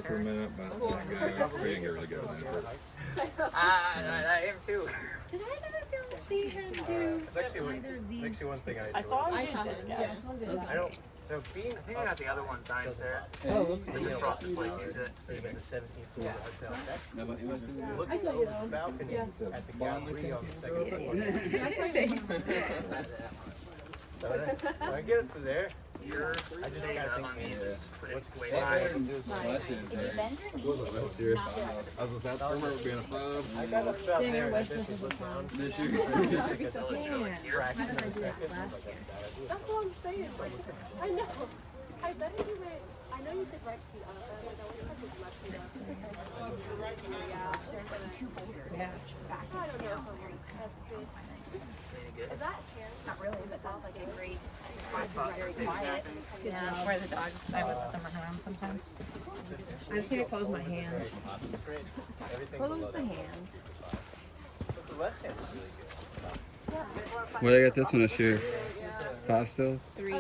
there for a minute, but we didn't get really good at that. I am too. Did I never see him do either of these? Actually, one thing I saw him I do saw this him. guy. Yeah. I don't. So being I think I got the other one signed, Sarah. oh, The just frosted flake is it. even the 17th floor hotel. No, but it was- Looking over the balcony at the gallery on the second floor. So when I get up to there, You're I just gotta up think, on me. Just put it way Well, high. If you bend your knee, that was serious. I was I remember it being a 5 I got up about there and I just looked down. this year. That's what I'm saying. Like, I know. I bet if you went, I know you said right feet on it, but I went with left feet on it. Yeah. there's like 2 boulders. Yeah. Back I don't know down if I'm there. tested. Is that hair? Not really, but that's like a great spot to be very quiet. Yeah, where the dogs, I would let them run around sometimes. I just need to close my hand. Close the hand. The left hand is really good. Where they got this one this year? 5 still? 3,